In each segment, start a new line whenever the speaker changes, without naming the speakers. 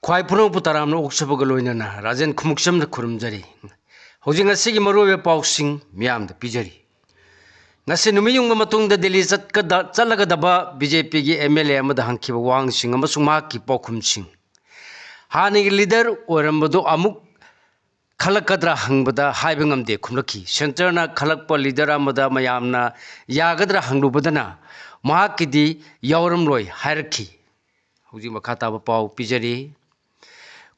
ख्वाई पुनों तराम ओक्सबग लोइनना राजन खुमुक्सम खुरुमजरी हौजिंग असिगी मरुवे पाउसिंग मियाम द पिजरी ngasi numiyung matungda Delhi चलगदबा बीजेपी की एमएलए अमद हंखिब वांगसिंग अमसुंग माकी पौखुमसिंग हानिग लीडर ओरंबदो अमुक खलकद्रा हंगबदा हाइब ngamde खुमलखी सेंटरना खलकप लीडर अमदा मयामना यागद्रा हंगलुबदना माकिदी यावरमलोय हायरखी हौजिंग मखाताब पाउ पिजरी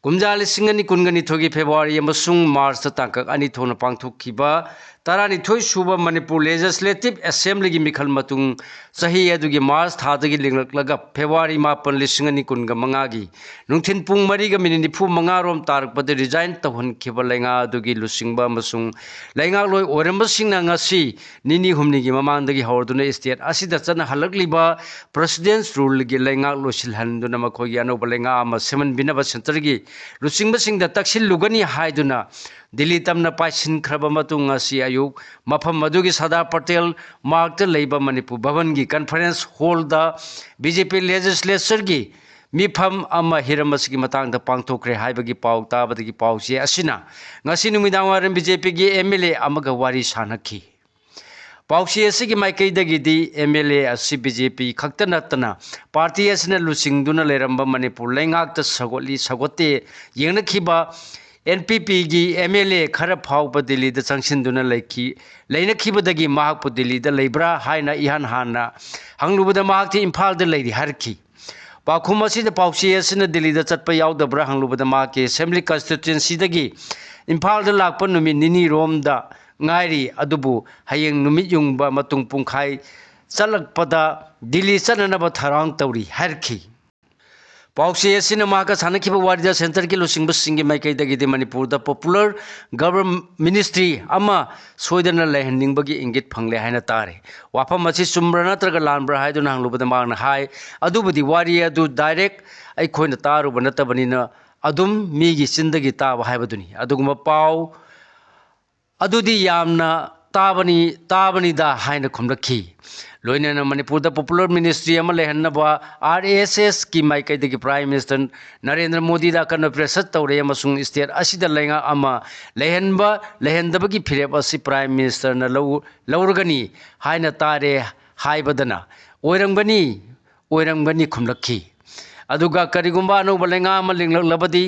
कुमजा लिसिंग अनि कुनगनि थोगी फेब्रुवारी अमसुंग मार्च तांकक अनि थोना पांगथोखिबा तरानिथोई सुबा मणिपुर लेजिस्लेटिव असेंबली की मिखल मतुंग सही अदुगी मार्च थादगी लिंगलक्लगा फेब्रुवारी 9 लिसिंग अनि कुनगा मंगागी नुंथिन पुंग मरीगा मिनिट 95 रोम तारकपदे रिजाइन तहनखिबा लैंगा अदुगी लुसिंगबा अमसुंग लैंगा लोय ओरमबसिंगना ngasi निनी हुमनिगी ममांगदगी हौरदुना स्टेट असिदा चना हलकलिबा प्रेसिडेंट्स रूल गी लैंगा लोसिलहनदुना मखोगी अनोबा लैंगा अमा सेमन बिनबा सेंटरगी लुसिंगबसिंगदा तक्सिल लुगनी हाइदुना दिल्ली तमना पाइसिन खरबा मतुंग ngasi ayuk mafam madugi Sada Patel markta leiba Manipur Bhavan gi conference hall da BJP legislature gi mifam ama hiramas gi matang da pangthokre haibagi pau tabadagi pau se asina ngasi numidang waram BJP gi MLA amaga wari sanakhi पाउसी असगी माइकैदगी दी MLA असि BJP खक्ता नत्तना party असना लुसिंगदुना लेरंबा मणिपुर लैंगाक सगोली सगोते येंगनखिबा एनपीपी की एमएलए खर फाउब दिल्ली द चंगसिनदुना लैखी लैनखिबदगी महाकपु दिल्ली द लेब्रा हाइना इहान हाना हंगलुबदा महाकति इम्फाल द लैरि हरखी पाखुम असि द पाउसी असना दिल्ली द चटपा यावदब्रा हंगलुबदा महाके असेंबली कॉन्स्टिट्यूएंसी दगी इम्फाल द लाकपा नुमि निनी रोम द ngairi adubu hayeng numit yungba matung pungkhai chalakpada Delhi chananaba tharang tawri harki पाउसी असना माका सानखिबा वारिदा सेंटर की लुसिंगबा सिंगी माइकैदगी दि मणिपुर द पॉपुलर गवर्नमेंट मिनिस्ट्री अमा सोइदना लेहनिंगबगी इंगित फंगले हाइना तारे वाफम अछि सुम्ब्रा नत्रगा लानब्रा हाइदुना हंगलुबदा मागना हाय अदुबदी वारी अदु डायरेक्ट अइखोइना तारुबा नतबनिना अदुम मीगी चिंदगी ताबा हाइबदुनी अदुगुमा पाउ अदुदी यामना ताबनी दा हाइना खुमलखी लोइनना मणिपुर द पॉपुलर मिनिस्ट्री अमा लेहनबा आरएसएस की माइकैदगी प्राइम मिनिस्टर नरेंद्र मोदी दा कन प्रेसर तौरे अमसुंग स्टेट असिदा लैंगा अमा लेहनदबगी फिरेप असि प्राइम मिनिस्टर न लौरगनी हाइना तारे हाइबदना ओइरंगनी खुमलखी अदुगा करिगुंबा अनौबा लैंगा अमा लिंगलबदी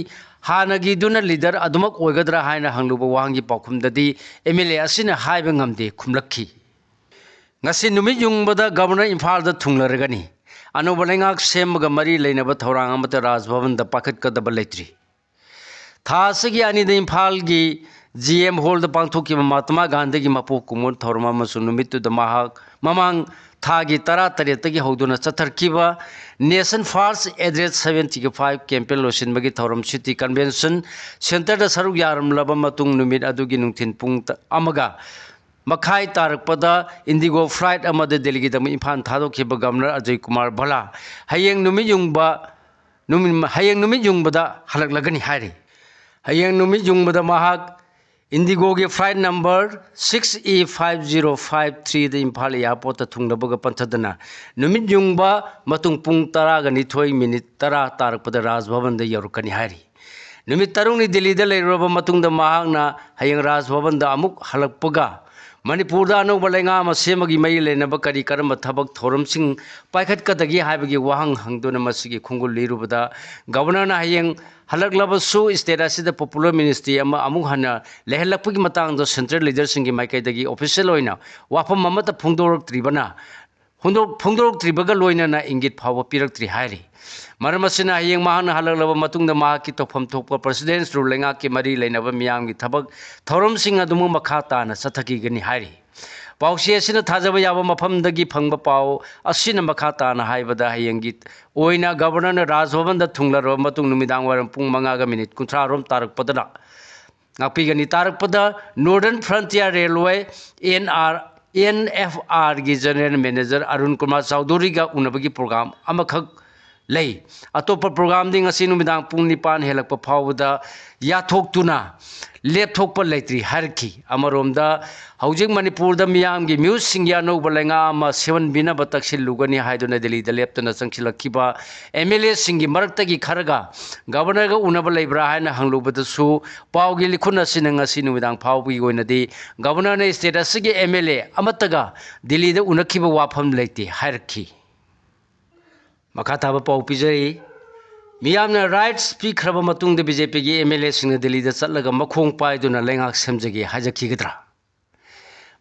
हानगी दुना लीडर अदुमक ओइगदरा हाइना हंगलुबा वांगी पाखुमददी एमएलए असिना हाइबा ngamde खुमलखी ngasi numit yungbada governor imphal da thunglaragani anoba lengak semga mari leinaba thorang amata raj bhavan da pakhat kadaba leitri thasagi ani da imphal gi GM hall da pangthoki Mahatma Gandhi gi mapu kumur thorma masu numit da mahak mamang thagi tara tagi hoduna chatharkiba nation first address 75 campaign losin bagi thoram city convention center da saruk yaram laba matung numit adugi nungthin pung amaga मखाई तारकपदा IndiGo flight अमद दिल्ली दम इम्फाल थादोखिबा governor Ajay Kumar Bhalla हयेंग नुमि युंगबदा हलकलगनी हारी हयेंग नुमि युंगबदा महाक इंडिगो के फ्लाइट नंबर 6E5053 द इम्फाल एयरपोर्ट थुंगलबगा पंथदना नुमि युंगबा मतुंग पुंग 10:02 तारकपदा राजभवन द यरुकनी हारी नुमि तरुंगनी दिल्ली द लेरबा मतुंग द महाकना हयेंग राजभवन द अमुक हलकपगा मणिपुर अनौब लैंगा सेमगी मई लेनब करी करम थबक थोरमसिंग पाइखटकदगी हाइबगी वाहंग हंगदुना मसिगी खुंगुल लिरुबदा गवर्नर हयेंग हलकलबसु स्टेट असिदा पॉपुलर मिनिस्ट्री अमा अमुक हना लेहलकपगी मतंग द सेंट्रल लीडर सिंगी माइकैदगी ऑफिशियल ओइना वाफम ममता फुंदोरक्त्रिबगा लोइना इंगित फाव पिरक्त्रि हाइरि मरमसिना हयेंग महान हलकलब मतुंग द महाकी तोफम थोपा प्रेसिडेंट्स रूल लैंगा के मरी लेनब मियामगी थबक थौरमसिंग अदुमु मखा ताना सथकीगनी हाइरि पाउसी असिना थाजब याब मफमदगी फंगबा पाउ असिना मखा ताना हाइबदा हयेंगी ओइना गवर्नर राजभवन द थुंगलरो मतुंग नुमिदांग वारम पुंग 5:30 रोम तारकपदना ngapigani तारकपदा नॉर्दर्न फ्रंटियर रेलवे NFR की जनरल मैनेजर अरुण कुमार चौधरी का उनबगी प्रोग्राम अमखक lei atopa program ding asi numidang pung nipan helakpa phawda yathok lepthokpa leitri harki amaromda haujik manipur da miyam gi muse sing ya no balenga ma 7 bina bataksil lugani haiduna delhi da leptana sangsilakkiba mla sing gi marakta gi kharaga governor ga unaba leibra haina hanglubada su pawgi likhuna sinanga sinumidang phawbi goinadi governor ne status gi mla amataga delhi da unakhiba wafam leiti harki makataba paw pijari मियामना rights पीखरब मतुंग दे BJP की MLA Singh Delhi दा चलगा मखोंग पाइदुना लेंगाक सेमजगे हाजखिगद्रा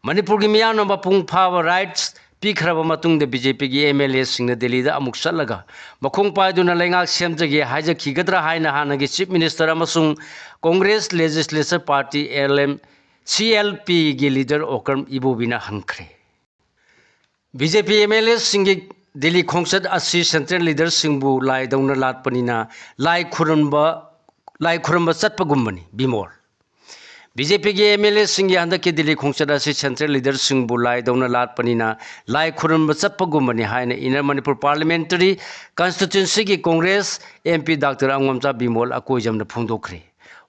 मणिपुर की मियामना मपुंग फाव राइट्स पीखरब मतुंग दे बीजेपी की एमएलए सिंह दिल्ली दा अमुक चलगा मखोंग पाइदुना लेंगाक सेमजगे हाजखिगद्रा हाइना हानगी चीफ मिनिस्टर अमसुंग कांग्रेस लेजिस्लेचर पार्टी CLP की लीडर ओकरम इबोबिना हंखरे बीजेपी एमएलए सिंह दिल्ली खोंसद असी सेंट्रल लीडर सिंबु लाई दौना लाटपनिना लाई खुरंबा चटपगुम्बनी बिमोर बीजेपी के एमएलए सिंह हंदक के दिल्ली खोंसद असी सेंट्रल लीडर सिंबु लाई दौना लाटपनिना लाई खुरंबा चटपगुम्बनी हाइना इनर मणिपुर पार्लियामेंटरी कॉन्स्टिट्यूएंसी की कांग्रेस MP डॉक्टर अंगमचा बिमोल अकोइजमना फोंदोखरे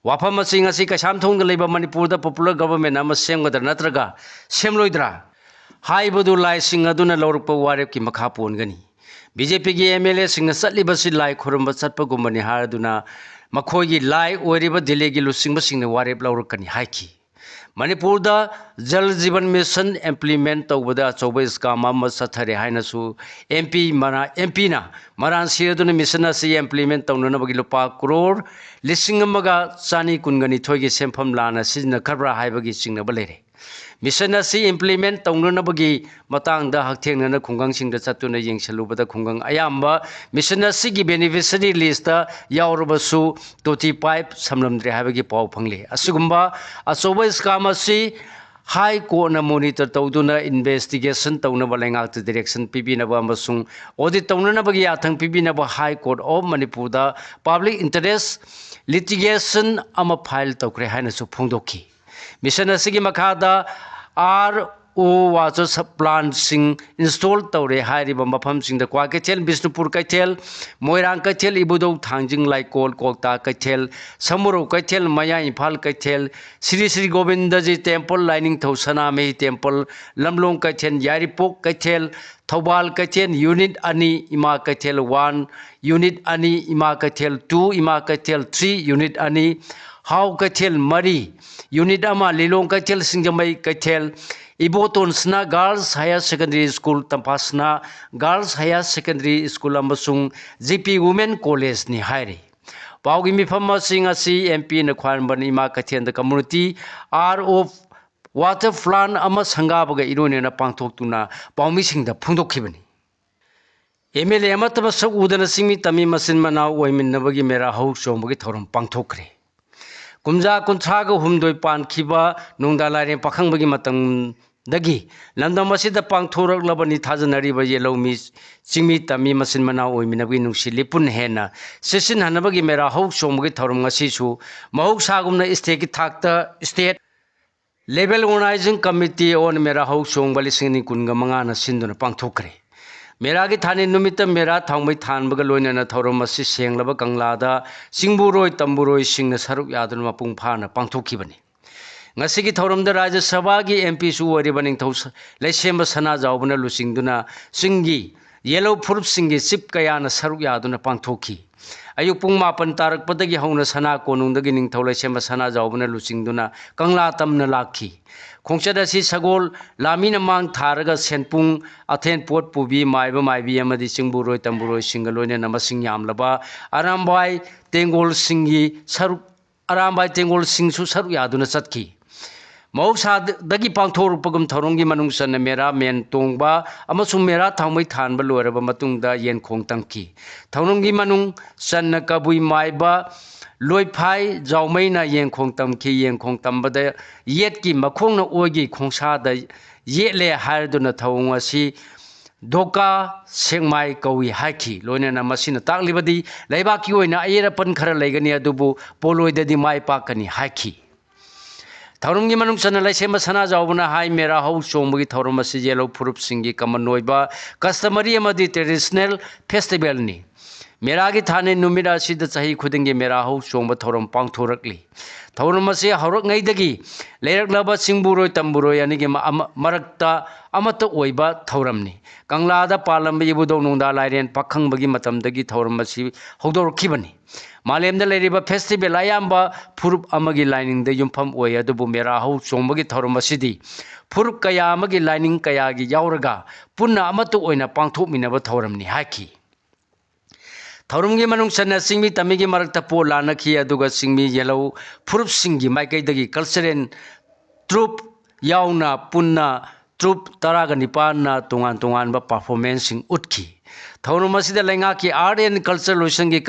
वाफम सिंह असी कसाम थोंग लेबा मणिपुर दा पॉपुलर गवर्नमेंट अमा सेमगदर नत्रगा सेमलोइद्रा हाइबदु लाई सिंह अदुना लौरप वारेप की मखा पोनगनी बीजेपी की एमएलए सिंह चटलिबसी लाई खुरंब चटपगुम्बनी हारदुना मखोगी लाई ओरिबा दिल्ली की लुसिंग सिंह वारेप लौरकनी हाइकी मणिपुर दा जल जीवन मिशन इम्प्लीमेंट तौबदा अचौब स्काम अमा चथरे हाइनसु MP ना मरान सिरदुना मिशन असी इम्प्लीमेंट तौननबगी लुपा करोड़ लिसिंग अमगा चानी कुनगनी थोइगे सेमफम लाना सिजना खबरा हाइबगी सिंगनबा लेरे मिशन असी इम्प्लीमेंट तौननबगी मतंगदा हकथेंगना खुंगांसिंगदा चतुना येंगसलुबदा खुंगांग अयाम्बा मिशन असी की बेनिफिशियरी लिस्ट यावरबसु तोटी पाइप समलमद्रे हाइबगी पाव फंगले असुगुम्बा अचौब स्काम असी हाई कोर्ट ना मॉनिटर तौदुना इन्वेस्टिगेशन तौनबा लेंगाक डायरेक्शन पिबिनबा अमसुंग ऑडिट तौननबगी आथंग पिबिनबा हाई कोर्ट ऑफ मणिपुर दा पब्लिक इंटरेस्ट लिटिगेशन अमा फाइल तौखरे हाइनसु फोंदोखी मिशन असिगी मखादा RO वाटर प्लांट सिंह इंस्टॉल तौरे हाइरिबा मफमसिंग दा क्वाकेथेल बिष्णुपुर कैथेल मोइरांग कैथेल इबुदौ थांजिंग लाइकोल कोलता कैथेल समुरो कैथेल मया इम्फाल कैथेल श्री श्री गोविंदजी टेम्पल लाइनिंग थौ सनामेही टेम्पल लमलोंग कैथेल यारिपोक कैथेल थौबाल कैथेल यूनिट अनि इमा कैथेल 1 यूनिट अनि इमा कैथेल 2 इमा कैथेल 3 यूनिट अनि हाउ कैथेल मरी यूनिट अमा लिलोंग कैथेल सिंगमई कैथेल इबोटोन्सना गर्ल्स हायर सेकेंडरी स्कूल तंपासना गर्ल्स हायर सेकेंडरी स्कूल अमसुंग GP वुमेन कॉलेज नि हाइरे पाउगी मिफम सिंह असी MP न ख्वानबन इमा कैथेल द कम्युनिटी RO वाटर प्लांट अमा संगाबगा इरोनेना पांथोक्तुना पाउमी सिंह द फुंदोखिबनी MLA अमतब सक उदना सिंमी तमी मसिन मनाव ओइमिनबगी मेरा हौ चोंबगी थौरम पांथोखरे कुमजा कुंथ्राग हुमदोय पानखिबा नुंगदा लाइरें पाखंबगी मतम दगी लंदम मसिद पांथोरकलबनी थाजनरिबा येलौमी चिंगमी तमी मसिन मनाव ओइमिनबगी नुंसी लिपुन हेना सेसिन हनबगी मेरा हौ चोंबगी थौरम ngasisu mahuksaगुमना स्टेट की थाकता state level organizing committee on Mera Hou चोंबली सिंगनी कुनगा मंगाना सिंदुना पांथोखरे मेरा की थाने नुमित मेरा थांबै थानबग लोइनना थौरम असि सेंगलब कंगलादा सिंगबुरोय तंबुरोय सिंगना सरुक यादुन मपुंग फाना पांथोखिबनी ngasi की थौरम द राज्य सभा की MP सु ओरिबनिंग थौ लेसेम सना जावबना लुसिंगदुना सिंगी येलो फुरुप सिंगी चिप कयाना सरुक यादुना पांथोखी अयुक पुंग मापन तारकपदगी हौना सना कोनुंगदगी निंगथौ लेसेम सना जावबना लुसिंगदुना कंगला तमना लाखी खोंचद असी सगोल लामीन मांग थारगा सेनपुंग अथेन पोट पुबी माइबा माइबी अमदी चिंगबुरोय तंबुरोय सिंगलोने नमसिंग यामलबा अरामबाई तेंगोल सिंगी सरुक अरामबाई तेंगोल सिंगसु सरुक यादुना चतकी मौसादगी पांथोरपगम थौरंगी मनुंगसन मेरा मेन तोंगबा अमसुंग मेरा थांबै थानबा लोरबा मतुंगदा येन खोंग तंकी थौरंगी मनुंग सन कबुई माइबा लोइफाई जाउमैना येंखोंग तमखी येंखोंग तंबदा येत की मखोंगना ओगी खोंसादा येले हारदुना थौंग असि दोका सेंगमाई कौई हाइखी लोइनना मसिना ताकलिबदी लैबाकी ओइना अयरपन खरा लैगनी अदुबु पोलोइददी माइ पाकनी हाइखी थौरंगी मनुंग सन लैसेम सना जाउबना हाई मेरा हौ चोंबगी थौरम असि येलो फुरुप सिंगी कमन ओइबा कस्टमरी अमदी ट्रेडिशनल फेस्टिवल नि मेरा की थाने नुमिरा सिद चाही खुदिंगे मेरा हौ चोंब थौरम पांगथोरकली थौरम असे हौरकङैदगी लेरकलबा सिंगबुरोय तंबुरोय अनिगे मरक्ता अमत ओइबा थौरमनी कंगलादा पालम इबुदौ नुंदा लाइरेन पाखंबगी मतमदगी थौरम असी हौदोरखिबनी मालेमदा लेरिबा फेस्टिवल अयाम्बा फुरुप अमगी लाइनिंग द युमफम ओय अदुबु मेरा हौ चोंबगी थौरम असिदी फुरुप कया अमगी लाइनिंग कयागी यावरगा पुन्ना अमत ओइना पांगथोकमिनबा थौरमनी हाकी थौरमगी मनुंग सन्ना सिंगमी तमिगी मरक्ता पो लानखी अदुगा सिंगमी येलो फुरुप सिंगी माइकैदगी कल्चरल ट्रुप याउना पुन्ना ट्रुप तरागा निपाना तोंगान तोंगानबा परफॉर्मेंस सिंग उठकी थौरम असिदा लेंगा की आर्ट एंड कल्चर लोशन की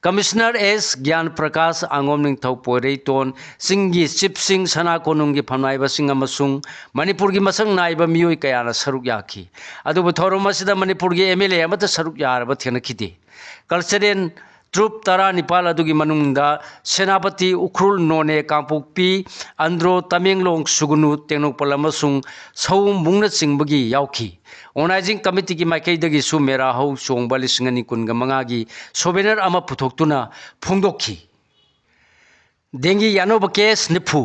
कमिश्नर एस ज्ञान प्रकाश आंगोम निंगथौ पोरेटोन सिंगी चिप सिंह सना कोनुंगी फनाइबा सिंह अमसुंग मणिपुर की मसंग नाइबा मियोय कयाना सरुक याखी अदुबु थौरम असिदा मणिपुर की एमएलए अमत सरुक यारबा थेनखिदे कल्चरल ट्रुप तरा निपाल अदुगी मनुंगदा सेनापति उख्रुल नोने कांपोक्पी अंद्रो तमेंगलोंग सुगुनु तेंगनोपल अमसुंग सौ मुंगना चिंगबगी यावखी ऑर्गेनाइजिंग कमिटी की माइकैदगी सु मेरा हौ चोंबा 2025 की सोबेनर अमा पुथोक्तुना फोंदोखी डेंगी यानोब केस निफु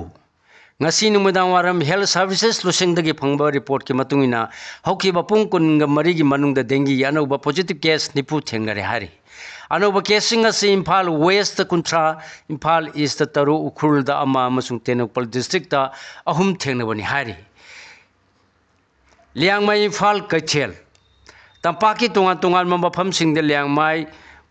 ngasi numudang waram health services lusingdagi phangba report ki matungina haukiba pung kunga mari gi manungda dengi anoba positive case nipu thengnare hari anoba case singa si Imphal West kuntra Imphal East taru ukhul da ama amasung Tenokpal district da ahum thengnabani hari liangmai Imphal Kaichel tampaki tungan tungan mafam singde liangmai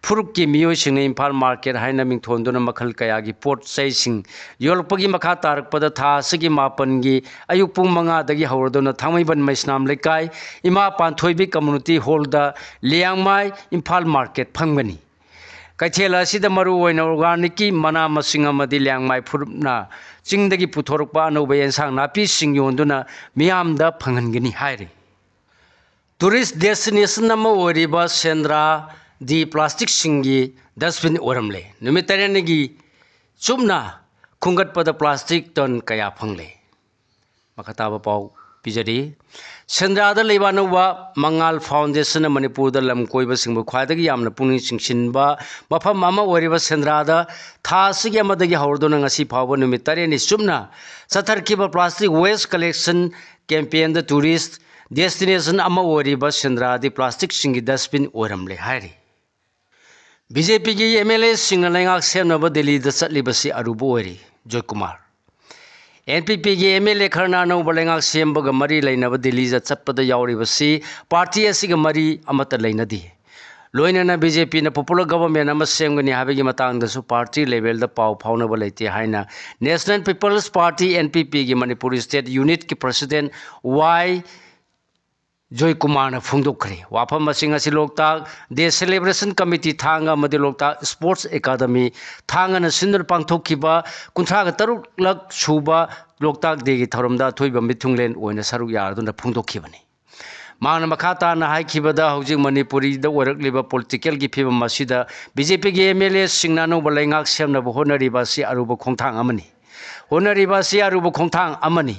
फुरुप की मियो Singh Imphal market हाइना मिंथोंदुना मखल कया की pot sensing योलपगी मखा तारकपदा था सगी मापनगी अयुक पुंग मंगा दगी हौरदुना थांगमैबन मैसनाम लेकाई इमा पांथोइबी community hall दा Liangmai Imphal market फंगबनी कैथेल असिदा मरु ओइना organic की मना मसिंग अमदी लियांगमाई फुरुपना चिंगदगी पुथोरकपा अनौबा एंसांग नापी सिंग योंदुना मियामदा फंगनगनी हाइरे टूरिस्ट डेस्टिनेशन नम ओरिबा सेंद्रा दी प्लास्टिक सिंगी डस्टबिन ओरमले नुमितरेनगी चुमना खुंगटपद प्लास्टिक टन कया फंगले मखताबा पाउ पिजरी सेंद्रादा लेबानोबा मंगाल फाउंडेशन मणिपुर लम कोइबा सिंगबु ख्वादगी यामना पुनिंग सिंगसिनबा मफम अमा ओरिबा सेंद्रादा थासिगी अमदगी हौरदोना ngasi फावबा नुमितरेनि चुमना सथरखिबा प्लास्टिक वेस्ट कलेक्शन कैंपेन द टूरिस्ट डेस्टिनेशन अमा ओरिबा सेंद्रादी प्लास्टिक सिंगी डस्टबिन ओरमले हाइरी बीजेपी की एमएलए सिंह लेंगाक सेमनब दिल्ली चलीबसी अरुबो ओरी जॉय कुमार एनपीपी की एमएलए खरना नौब लेंगाक सेमबग मरी लेनब दिल्ली चटपद यावरिबसी पार्टी असिग मरी अमत लेनदी लोइनना बीजेपी न पॉपुलर गवर्नमेंट अम सेमगनी हाबगी मतंगदसु पार्टी लेवल द पाव फाउनब लेते हाइना नेशनल पीपल्स पार्टी एनपीपी की मणिपुर स्टेट यूनिट की प्रेसिडेंट वाई जॉय कुमार ने फोंदोखरे वाफम असी लोकताक डे सेलिब्रेशन कमिटी थांगा मदि लोकताक स्पोर्ट्स एकेडमी थांगना सिंदर पांथोखिबा 53 सुबा लोकताक डे की थौरमदा थोइबा मिथुंगलेन ओइना सरुक यारदुना फोंदोखिबनी मांगना मखाता ना हाइखिबदा हौजिक मणिपुरी द ओरकलिबा पॉलिटिकल की फिबम मसिदा बीजेपी की एमएलए सिंगना नोब लेंगाक सेमनब होनरिबासी अरुब खोंथांग अमनी होनरिबासी अरुब खोंथांग अमनी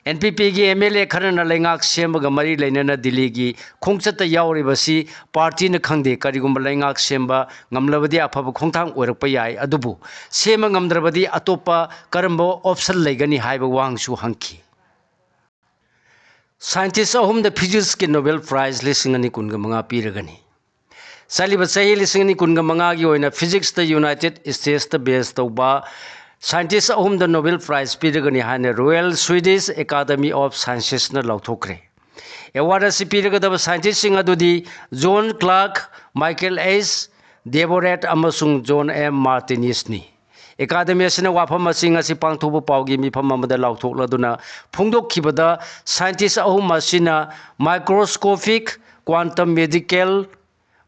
एनपीपी की एमएलए खरना लेंगाक सेमबग मरी लेनना दिल्ली की खोंचत यावरिबसी पार्टी न खंगदे करिगुम लेंगाक सेमबा ngमलबदी अफब खोंथांग ओरकप याय अदुबु सेम ngमद्रबदी अतोपा करंबो ऑप्शन लेगनी हाइब वांगसु हंखी साइंटिस्ट अहुम द फिजिक्स की नोबेल प्राइज 2015 पीरगनी सालिब सही 2015 की ओइना फिजिक्स द यूनाइटेड स्टेट्स द बेस तौबा साइंटिस्ट अहुम द नोबेल प्राइज पीरगनी हाने royal Swedish academy of sciences न लौथोखरे एवार्ड असि पीरगदब साइंटिस्ट सिंग अदुदी John Clarke Michael S Devoret अमसुंग जॉन एम मार्टिनिसनी एकेडमी असि वाफम सिंग असि पांथोब पाउगी मिफम अमदा लौथोखलदुना फोंदोखिबदा साइंटिस्ट अहुम असिना माइक्रोस्कोपिक क्वांटम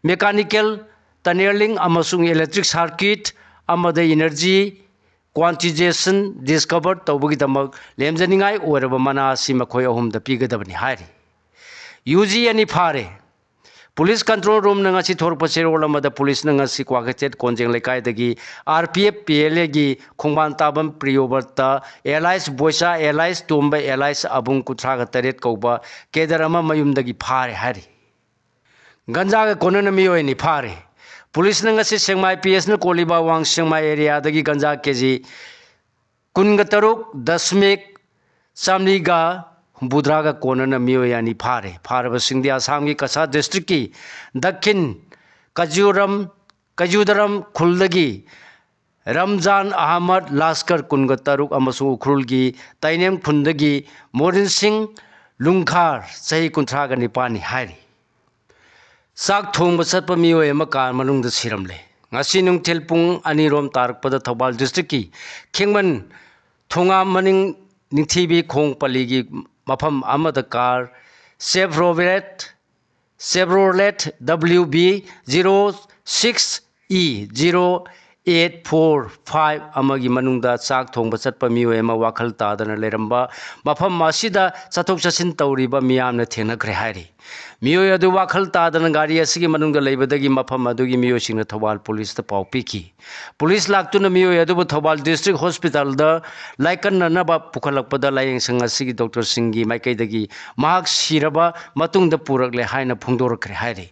मेकानिकल टनलिंग अमसुंग इलेक्ट्रिक सर्किट अमदा एनर्जी क्वांटिजेशन डिस्कवर तौबगीदमक लेमजनिंगाई ओरब मना असि मखोय अहुमद पीगदबनी हाइरी यूजी अनि फारे पुलिस कंट्रोल रूम नंगासी थोरप चेरोल अमद पुलिस नंगासी क्वागचेट कोंजेंग लेकाइदगी आरपीएफ पीएलए की खोंबान ताबम प्रियोवर्ता एलाइस बोइसा एलाइस तोंबा एलाइस अबुंग कुथ्राग तरेट कौबा केदर अमा मयुमदगी फारे हाइरी गंजाग कोनन मियोयनी फारे पुलिस नंगसी सेंगमाई पीएसना कोलिबा वांग सेंगमाई एरिया दगी गंजा केजी कुनगा तरुक दशमिक चामलीगा हुंबुद्रागा कोनना मियो यानी फारे फारब सिंधी आसाम की कसा डिस्ट्रिक्ट की दक्षिण कजूदरम खुलदगी रमजान अहमद लास्कर कुनगा तरुक अमसु उखरुल की तैनेम खुंदगी मोरिन सिंह लुंखार सही कुंथ्रागा निपानी हारी साक थोंग चतप मियोय अमा car मनुंग सिरमले ngasi nungthil pung ani rom tarkpada Thobal district ki khengman thonga maning ningthibi khong paligi mafam amada car Chevrolet WB 06E 0845 amagi manungda chak thongba chatpa miyoy ama wakhal tadana leramba mafam masida chathok chasin tawriba miyamna thengnakhre hairi मियोय अदु वाखल तादन गाड़ी असगी मनुंग लेबदगी मफम अदुगी मियो सिंह थौबाल पुलिस त पाउ पिखी पुलिस लाक्तुन मियोय अदु थौबाल डिस्ट्रिक्ट हॉस्पिटल द लाइकन ननबा पुखलकपद लायंग संग असगी डॉक्टर सिंगी माइकैदगी महाक सिरबा मतुंग द पुरकले हाइना फुंगदोरखरे हाइरे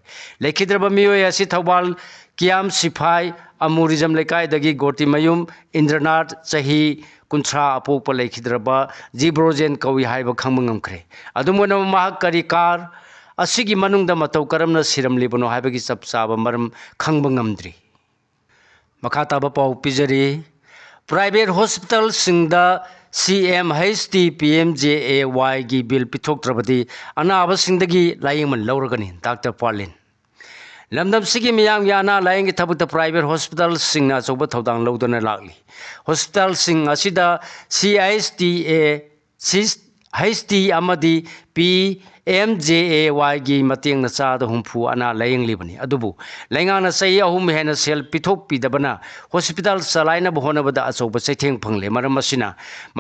लेखिद्रबा मियोय असि थौबाल कियाम सिफाई अमूरिजम लेकायदगी गोटी मयुम इंद्रनाथ चही कुंथ्रा अपोप लेखिद्रबा जीब्रोजेन कवि हाइबा खंबंगमखरे अदुमोन महाक करी कार असिगी मनुंगदा मतौ करमना सिरमलिबनो हाइबगी चप चाबा मरम खंगबा ngamdri मखा ताबा पाउ पिजरी प्राइवेट हॉस्पिटल सिंगदा CMHT PMJAY गी बिल पिथोक्त्रबदी अनाबा सिंगदगी लायंगमन लौरगनी डॉक्टर पालिन लमदम सिगी मियाम याना लायंग थबत प्राइवेट हॉस्पिटल सिंगना चौबा थौदांग लौदना लागली hospital Singh असिदा CHT amadi PMJAY gi mateng na cha da humfu ana layeng libani adubu lainga na sai ahum hena sel pithok pi dabana hospital salaina bhona bada achoba chaitheng phangle maram asina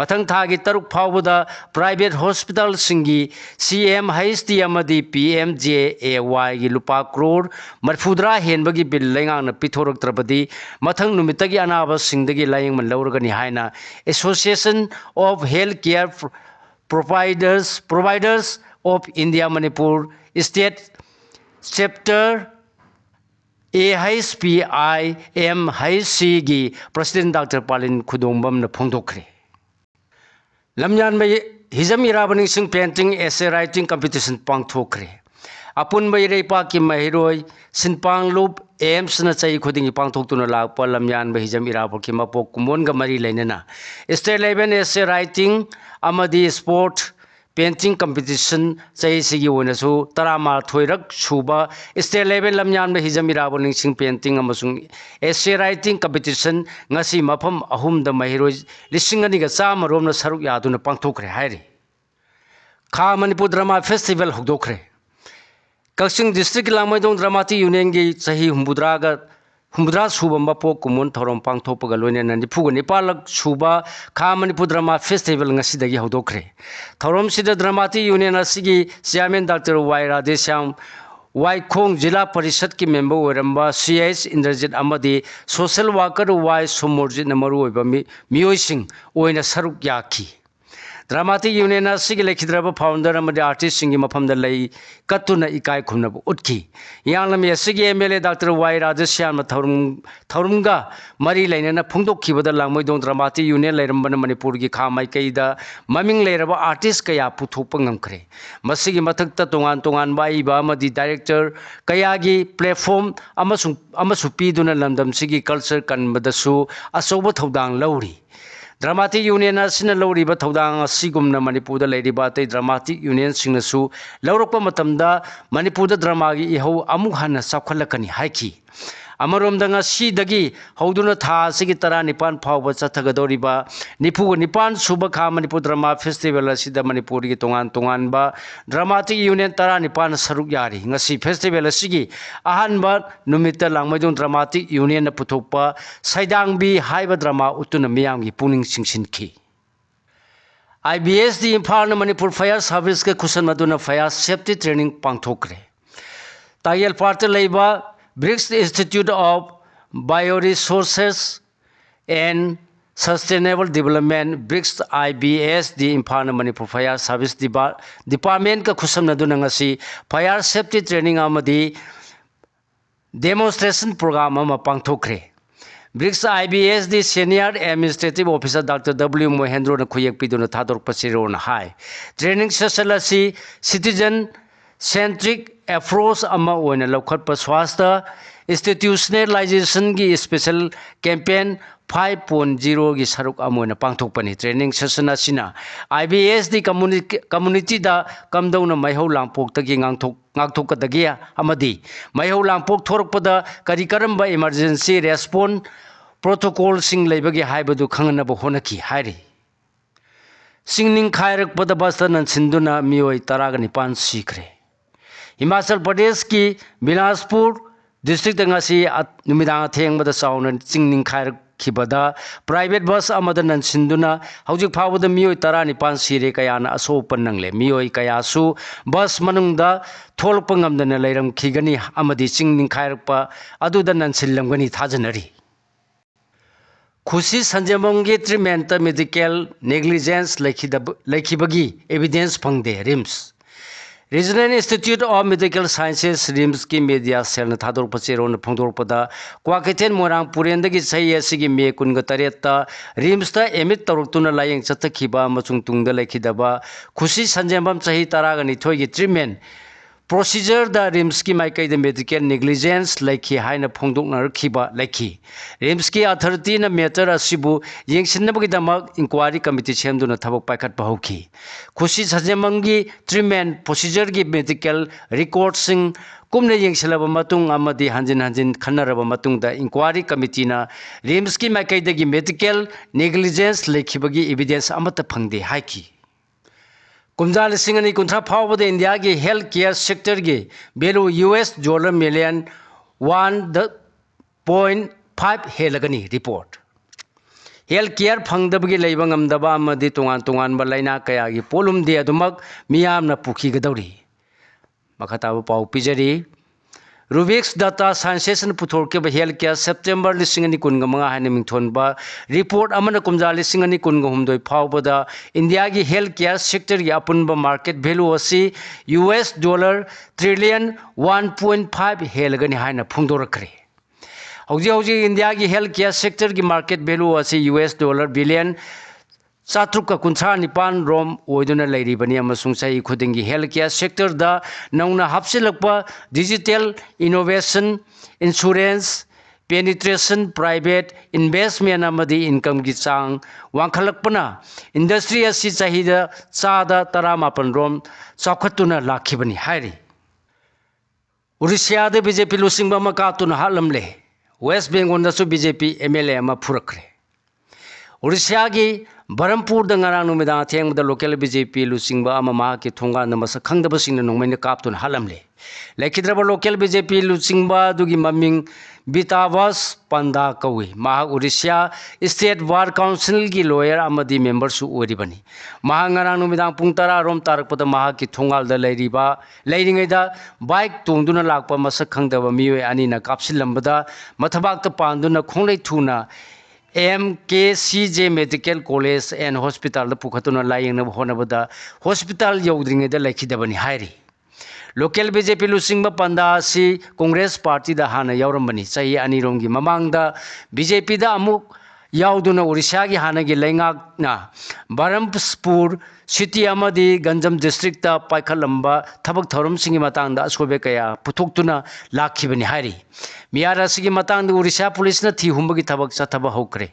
mathang tha gi taruk phawbada private hospital singi CMHT amadi PMJAY gi lupa crore marfudra henbagi bil lainga na pithorak trabadi mathang numitagi anaba singdagi layeng man lawragani haina Association of Healthcare Providers of India Manipur State Chapter AHPIMHC gi President Dr. Palin Khudombam na phongdokre lamyan mai hijam irabaning sing painting essay writing competition pangthokre apun mai reipa ki mahiroi sinpang loop aims na chai khuding pangthok tuna lakpa lamyan mai hijam irabor ki mapok kumon ga mari leinana state level essay writing amadi sport painting competition chai sigi wona su tarama thoirak suba state level lamyan mai hijam irabor ning sing painting amasung essay writing competition ngasi mafam ahum da mahiroi lisingani ga chama rom na saruk yaduna pangthokre hairi kha manipur drama festival hugdokre Kaksing district Langmaidong Dramatic Union gi chahi humbudra suba mapo kumon thorom pangthopaga loinena nifuga nipalak suba kha manipur drama festival ngasidagi hodokre thorom sida Dramatic Union asigi chairman Dr. Y Radheshyam Y Khong Jila Parishad ki member oiramba CH Indrajit amadi social worker Y Somorjit namaru oiba miyoising oina saruk yaki Dramatic Union asigi lekhidraba founder amadi artist singi mafamda lei katuna ikai khumnabu utki yanglam asigi MLA Dr. Y Radheshyam thorumga mari lainana phungdokkibada Langmaidong Dramatic Union leirambana Manipur gi kha maikaida maming leiraba artist kaya puthokpa ngamkhre masigi mathakta tongan bai ba amadi director kaya gi platform amasu piduna lamdam sigi culture kanbadasu asoba thodang lauri Dramatic Union asina lawriba thodang asigumna Manipurda leiriba te Dramatic Union singnasu lawrokpa matamda Manipurda drama gi ihau amuk hana sakhalakani haiki amaromda ngasidagi hauduna tha sigi tara nipan phawba chathagadoriba nipu nipan suba kha Manipur drama festival asida Manipur gi tongan ba Dramatic Union tara nipan saruk yari ngasi festival asigi ahanba numita Langmaidong Dramatic Union na puthokpa saidangbi haiba drama utuna miyam gi puning singsinki IBS di Imphal na Manipur Fire Service ke khusan maduna fire safety training pangthokre tayel parte leiba BRICS Institute of Bioresources and Sustainable Development BRICS IBS di Imphal Manipur Fire Service Department ka khusam na dunang asi fire safety training amadi demonstration program अमा पांगथोखरे BRICS IBSD senior administrative officer doctor W Mohendro ने खुयेक पिदुना थादोरपसिरोना हाई training session असी citizen centric approach अमा ओइना लौखटप स्वास्थ्य इंस्टीट्यूशनलाइजेशन की स्पेशल कैंपेन 5.0 की सरुक अमोना पांगथोकपनि ट्रेनिंग सेशन असिना IBSD कम्युनिटी दा कमदौना मैहौ लांपोक्तगी ngakthokadagia amadi मैहौ लांपोक थोरकपदा करी करंबा इमरजेंसी रेस्पोंस प्रोटोकॉल सिंग लेबगी हाइबदु खंगनब होनकी हाइरि सिंगनिंग खायरकपदा बस्तन सिंधुना मियोय तरागनिपान सीखरे हिमाचल प्रदेश की बिलासपुर डिस्ट्रिक्ट ngasi नुमिदांग थेंगबदा साउन सिंगनिंग खायरक खिबदा प्राइवेट बस अमद नंसिंदुना हौजिक फावदा मियोय 19 सिरे कयाना असोपन नंगले मियोय कयासु बस मनुंगदा थोलप ngamdana leiram खिगनी अमदी चिंगनिंग खायरकपा अदुदा नंसिलमगनी थाजनरी खुशी संजमंगी ट्रीटमेंट मेडिकल नेग्लिजेंस लेखिबगी एविडेंस फंगदे RIMS regional institute of medical sciences RIMS की मीडिया सेल थादोरपचेरोन फोंदोरपदा क्वाकेथेन मोरांग पुरेंदगी सही मे 19 रिम्स एमिट तौरक्तुना लायेंग चतखिबा मचुंग तुंगदा लेखिदबा खुशी संजेंबम सही 19 की ट्रीटमेंट प्रोसीजर द रिम्स की माइकई द मेडिकल नेग्लिजेंस लेखि हाइना फोंदोकनरखिबा लेखि रिम्स की अथॉरिटी न मैटर असिबु येंगसिनबगीदमक इंक्वायरी कमिटी सेमदुना थबक पाइखटपा हौखि खुशी सजेमंगी ट्रीटमेंट प्रोसीजर की मेडिकल रिकॉर्ड्सिंग कुमने येंगसिलब मतुंग अमदी हंजिन हंजिन खन्नरब मतुंग द इंक्वायरी कमिटी न रिम्स की माइकई द मेडिकल नेग्लिजेंस लेखिबगी एविडेंस अमत फंगदे हाइखि कुमजा लिसिंग अनि कुंथ्रा फावद इंडिया की हेल्थ केयर सेक्टर की value $1 million 1.5 हेलगनी report health care फंगदबगी लेबंग अमदबा अमदी तोंगान तोंगान बलाइना कया की पोलुम दे अदुमक मियामना पुखिगदौरी मखताब पाउ पिजरी रूबिक्स डाटा साइंसेस पुथोरकेब हेल्थ केयर सेप्टेम्बर 2015 हाइन मिंथोनबा रिपोर्ट अमन कुमजा 2013 फावबदा इंडिया की हेल्थ केयर सेक्टर की अपुनब मार्केट वैल्यू असी $1 ट्रिलियन 1.5 हेलगनी हाइन फोंदोरखरे हौजी इंडिया की हेल्थ केयर सेक्टर की मार्केट वैल्यू असी $1 बिलियन 719 रोम ओइदुना लेरिबनी अमसुंग सही खुदिंगी हेल्थ केयर सेक्टर दा नौना हापसिलकपा digital innovation insurance penetration private investment अमदी इनकम की चांग वांखलकपना इंडस्ट्री असी चाहिदा चादा 19 रोम चौखतुना लाखिबनी हाइरि उड़ीसा दे बीजेपी लुसिंगबा मकातुना हालमले वेस्ट बेंगल दसु बीजेपी MLA अमा फुरखरे उड़ीसा की बरमपुर दंगारानुमिदा थेंगद लोकल बीजेपी लुसिंगबा अमा की थोंगा नमस खंगदबसिंग नोंमैन कापतुन हालमले लेखिद्रब लोकल बीजेपी लुसिंगबा दुगी ममिंग बितावास पंदा कौई मा उड़ीसा स्टेट बार काउंसिल की लॉयर अमदी मेंबर सु ओरिबनी मा ngaranumiदा पुंग 10 रोम तारकपदा मा की थोंगाल द लेरिबा लेरिंगैदा बाइक तोंदुना लाकपा मसक खंगदब मियोय अनिना कापसिलंबदा मथबाक पांदुना खोंलै थुना MKCJ medical college and hospital पुखतुना लायेंगनब होनबदा हॉस्पिटल यौद्रिंगैदा लेखिदबनी हाइरि लोकल बीजेपी लुसिंगबा पंदा असी कांग्रेस पार्टी दा हाना यौरंबनी सही अनिरोंगी ममांगदा बीजेपी दा अमुक याउदुना उड़ीसा की हानगी लेंगाकना बरमपुर सिटी अमदी गंजम डिस्ट्रिक्ट पाइखलंबा थबक थौरम सिंगी मतांगदा असोबे कया पुथोक्तुना लाखिबनी हाइरि मियारा सिगी मतांग उड़ीसा पुलिस न थी हुंबगी थबक चथब हौक्रे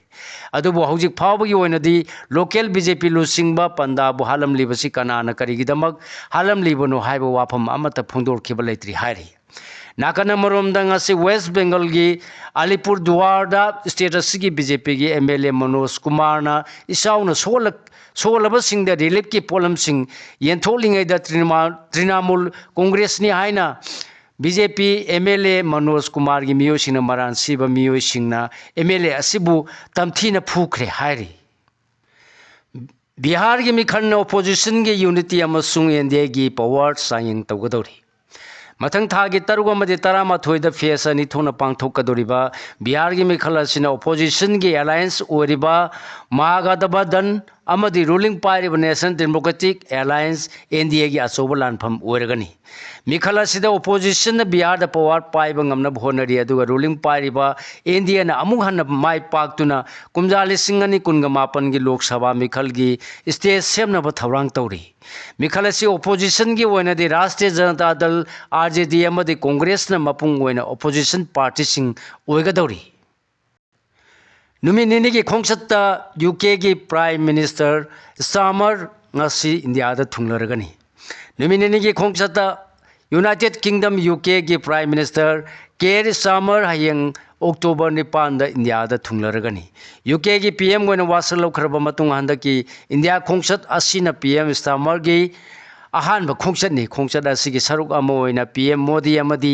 अदुबो हौजिक फावबगी ओइनदी लोकल बीजेपी लुसिंगबा पंदा बु हालम लिबसी कनाना करिगिदमक हालम लिबनो हाइबो वाफम अमत फोंदोरखिबा लेत्रि हाइरि नाकन मरोमदंग असी वेस्ट बंगाल की अलीपुर दुआरदा स्टेटस की बीजेपी की MLA मनोज कुमार ना इसाउन सोलब सिंह द रिलीफ की पोलम सिंह येंथोलिंगैदा तृणमूल कांग्रेस नि हाइना बीजेपी MLA मनोज कुमार की मियोसिंग मरान सिब मियोसिंग MLA असिबु तमथीना फुखरे हाइरि बिहार की मिखन ओपोजिशन की यूनिटी अमसुंग NDA की पावर साइन तौगदौरी मथंग थागी तरुग अमदि तरामाथोइद फेस अनि थोना पांथोकदोरिबा बिहारगी मिखल असिना ओपोजिशन की अलायंस ओरिबा महागठबंधन दन अमदि रूलिंग पाइरिबा नेशनल डेमोक्रेटिक अलायंस एनडीए की अचोब लानफम ओरगनी मिखल असिदा ओपोजिशन बिहार द पावर पाइबा ngamna होनरी अदुगा रूलिंग पाइरिबा एनडीए ना अमुक हन माइ पाक्तुना कुमजा लिसिंग अनि कुनगा मापन की लोकसभा मिखल की स्टेज सेमनब थौरांग तौरी मिखल असि ओपोजिशन की ओइनदि राष्ट्रीय जनता दल आरजेडी अमदि कांग्रेस ना मपुंग ओइना ओपोजिशन पार्टी सिंग ओइगदौरी नुमि निनि की खोंगसत्ता यूके की prime minister Starmer ngasi India दा थुंगलरगनी नुमि निनि की खोंगसत्ता यूनाइटेड किंगडम यूके की प्राइम मिनिस्टर केर स्टामर हयंग अक्टोबर 9 दा इंडिया दा थुंगलरगनी यूके की पीएम गोइना वासल लौखरबा मतुंग हंदा की इंडिया खोंगसत असिना पीएम स्टामर की अहानब खोंगसतनी खोंगसत असिगी सरुक अमा ओइना पीएम मोदी अमदी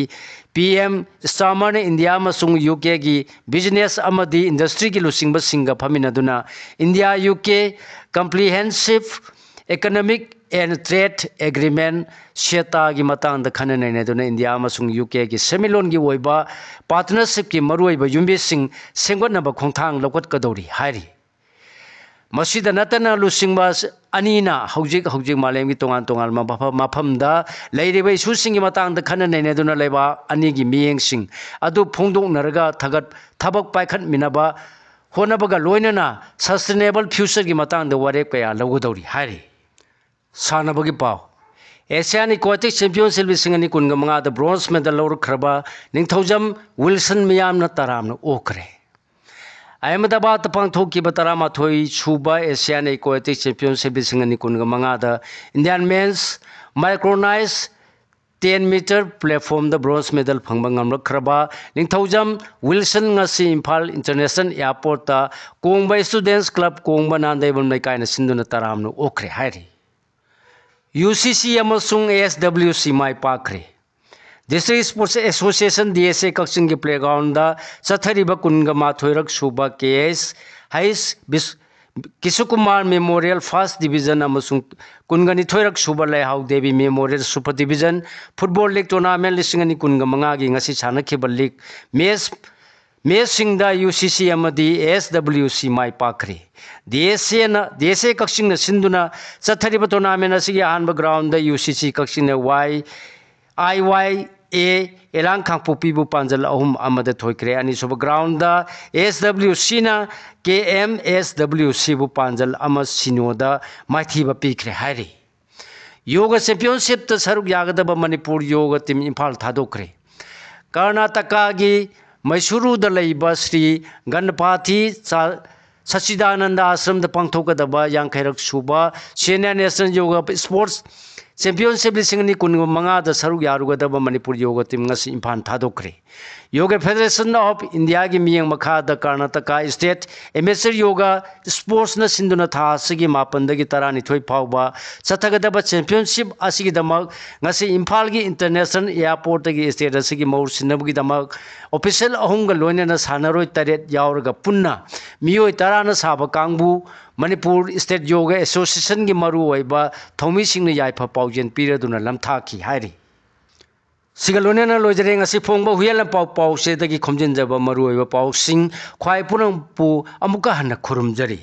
पीएम स्टामर ने इंडिया मसुंग यूके की बिजनेस अमदी इंडस्ट्री की लुसिंगब सिंगा फमिनदुना India UK comprehensive economic and trade agreement सेटा की मतंग द खन नैनेदुना इंडिया मसुंग यूके की सेमिलोन की ओइबा पार्टनरशिप की मरुइबा युम्बेसिंग सेंगोनब खोंथांग लौकतकदौरी हाइरी मसीदा नतना लुसिंगबा अनीना हौजिक हौजिक मालेम की तोंगान तोंगान मफमदा लेरिबा इशूसिंग की मतंग द खन नैनेदुना लेबा अनि की मियेंगसिंग अदु फोंदोंनरगा थबक पाइखत मिनबा होनबगा लोइनना सस्टेनेबल फ्यूचर की मतंग द वारेप कया लौगदौरी हाइरी सानबगी पाव एशियान इक्वेटिक चैंपियनशिप लिसिंग अनि कुनगा मंगा द ब्रोंज मेडल लौरखरबा निंगथौजम विल्सन मियामना तरामना ओखरे अहमदाबाद पांथोखिबा तरामाथोई सुबा एशियान इक्वेटिक चैंपियनशिप लिसिंग अनि कुनगा मंगा द इंडियन मेंस माइक्रोनाइज 10 मीटर प्लेटफॉर्म द ब्रोंज मेडल फंगबा ngamlakhraba Ningthoujam Wilson ngasi Imphal international airport ता कोंगबा स्टूडेंट्स क्लब कोंगबा नांदैबम नैकायना सिंदुना तरामना ओखरे हाइरी यूसीसी अमसुंग एसडब्ल्यूसी माइ पाखरे district sports association DSA Kakching के प्लेग्राउंड दा चथरिबा कुनगा माथोइरक सुबा केएस हाइस किशुकुमार मेमोरियल फर्स्ट डिवीजन अमसुंग कुनगा निथोइरक सुबा Lehau Devi memorial super division football league tournament लिसिंग अनि कुनगा मंगा की ngasi सानखिबा लीग मैच सिंगदा यूसीसी अमदी एसडब्ल्यूसी माइ पाखरे डीएसए कक्सिंग सिंधुना चथरिबा टूर्नामेंट असिगी अहानबा ग्राउंड दा यूसीसी कक्सिंग IYA एलांग खांगपोपीबु पांजल अहुम अमद थोइक्रे अनि सुब ग्राउंड दा एसडब्ल्यूसी ना KMSWC बु पांजल अम सिनोदा माइथीबा पीखरे हाइरी योग चैंपियनशिप त सरुक यागदबा मणिपुर योग टीम इम्फाल थादोखरे कर्नाटका की मैसूरुद लैबा श्री गणपति सच्चिदानंद आश्रम द पांथोकदबा यांखैरक सुबा सीनियर नेशनल योग स्पोर्ट्स चैंपियनशिप लिसिंग नि कुन मंगा द सरुक यारुगदबा मणिपुर योग टीम ngasi इम्फाल थादोखरे योग फेडरेशन ऑफ इंडिया की मियंग मखा द Karnataka state amateur yoga sports न सिंधुना था सिगी मापनदगी तरानिथोइ फावबा चथगदबा चैंपियनशिप असिगी दमक ngasi इम्फाल की इंटरनेशनल एयरपोर्ट की स्टेट असिगी मौर सिनबगी दमक ऑफिशियल अहुंग लोइनना सानरोय तरेत यावरगा पुन्ना मियोय तराना साबा कांगबू मणिपुर स्टेट योगा एसोसिएशन की मरु ओइबा थौमी सिंगना याइफा पाउजेन पिरदुना लमथाखी हाइरी सिगलोनेना लोजरे ngasi फोंगबा हुयला पाउ से दगी खोमजिनजबा मरु ओइबा पाउ सिंग ख्वाइ पुरंग पु अमुका हन खुरुमजरी।